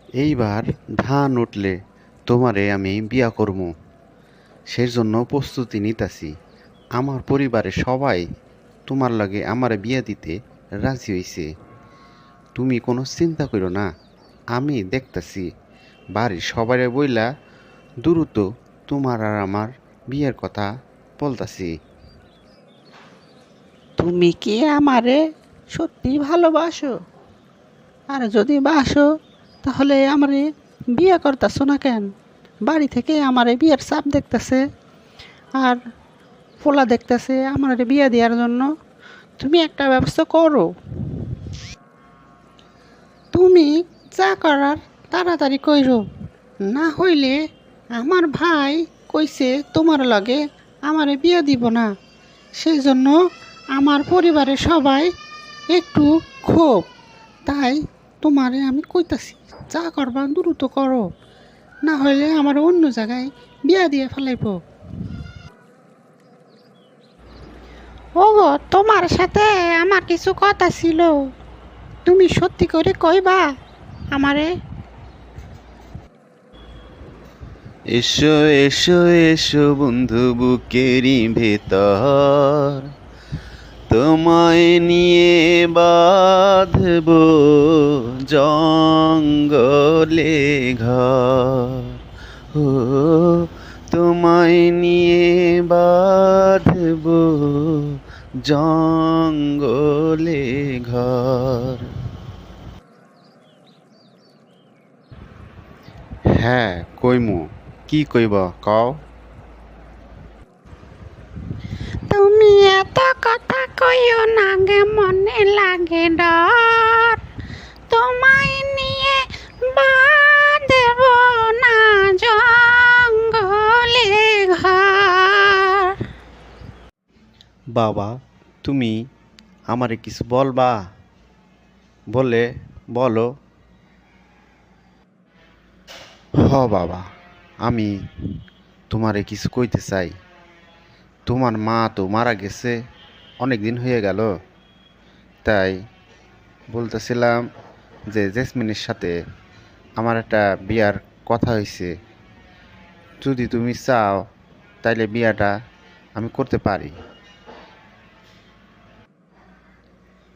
এইবার ধান উঠলে তোমারে আমি বিয়া করমু, সেই জন্য প্রস্তুতি নিতাছি। আমার পরিবারের সবাই তোমার লগে আমারে বিয়া দিতে রাজি হইছে। তুমি কোনো চিন্তা করো না, আমি দেখতাছি। বাড়ির সবাই বইলা দ্রুত তোমার আর আমার বিয়ের কথা বলতাছি। তুমি কি আমারে সত্যি ভালোবাসো? আর যদি বাসো তাহলে আমারে বিয়ে করতেছো না কেন? বাড়ি থেকে আমারে বিয়ের চাপ দেখতেছে আর পোলা দেখতেছে আমারে বিয়ে দেওয়ার জন্য। তুমি একটা ব্যবস্থা করো। তুমি যা করার তাড়াতাড়ি কইরো, না হইলে আমার ভাই কইছে তোমার লগে আমারে বিয়ে দিব না। সেই জন্য আমার পরিবারের সবাই একটু ক্ষোভ। তাই তোমারে আমি কইতাছি, যা করবা দ্রুত করো, না হইলে আমার অন্য জায়গায় বিয়া দিয়ে ফেলাইব। ওগো, তোমার সাথে আমার কিছু কথা ছিল, তুমি সত্যি করে কইবা আমারে? এসো এসো এসো বন্ধু বুকেরই ভেতর, তোমায় নিয়ে বাঁধব জঙ্গলে ঘর। ও, তোমায় নিয়ে বাঁধব জঙ্গলে ঘর। হ্যাঁ, কইমু। কি কইব কও? তুমি এত কথা কইও না গে, মনে লাগে ডর। তোমায় নিয়ে বাঁধব না জঙ্গলে ঘর। বাবা, তুমি আমারে কিছু বলবা? বলে বলো। হ বাবা, আমি তোমারে কিছু কইতে চাই। তোমার মা তো মারা গেছে, অনেক দিন হয়ে গেল। তাই বলতেছিলাম যে জেসমিনের সাথে আমার একটা বিয়ার কথা হয়েছে। যদি তুমি চাও তাইলে বিয়াটা আমি করতে পারি।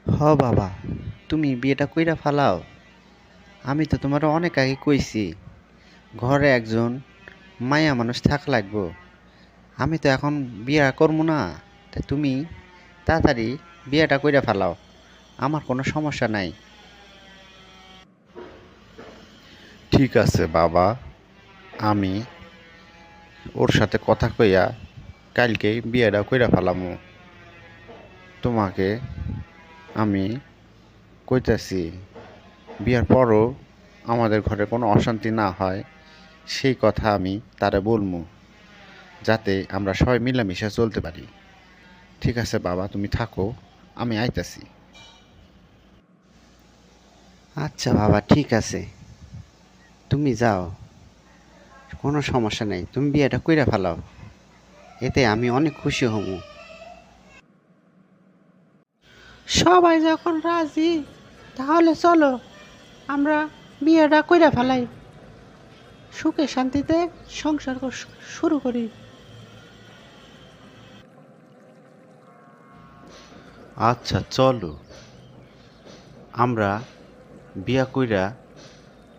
হ বাবা, তুমি বিয়েটা কইরা ফালাও। আমি তো তোমার অনেক আগে কইছি ঘরে একজন মায়া মানুষ থাকা লাগবো। আমি তো এখন বিয়া করবো না, তাই তুমি তাড়াতাড়ি বিয়েটা কইরা ফেলাও, আমার কোনো সমস্যা নাই। ঠিক আছে বাবা, আমি ওর সাথে কথা কইয়া কালকেই বিয়েটা কইরা ফেলামু। তোমাকে আমি কইতাছি, বিয়ার পরও আমাদের ঘরে কোনো অশান্তি না হয় সেই কথা আমি তারে বলমু, যাতে আমরা সবাই মিলামিশা চলতে পারি। ঠিক আছে বাবা, তুমি থাকো, আমি আইতাছি। আচ্ছা বাবা, ঠিক আছে, তুমি যাও, কোনো সমস্যা নেই, তুমি বিয়েটা কইরা ফেলাও, এতে আমি অনেক খুশি হমু। সবাই যখন রাজি, তাহলে চলো আমরা বিয়েটা কইরা ফেলাই, সুখে শান্তিতে সংসার শুরু করি। আচ্ছা চলো, আমরা বিয়া কইরা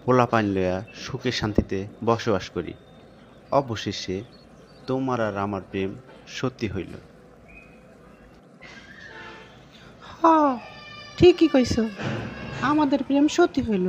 পোলাপাইন লইয়া সুখে শান্তিতে বসবাস করি। অবশেষে তোমার আর আমার প্রেম সত্যি হইল। হ, ঠিকই কইছো, আমাদের প্রেম সত্যি হইল।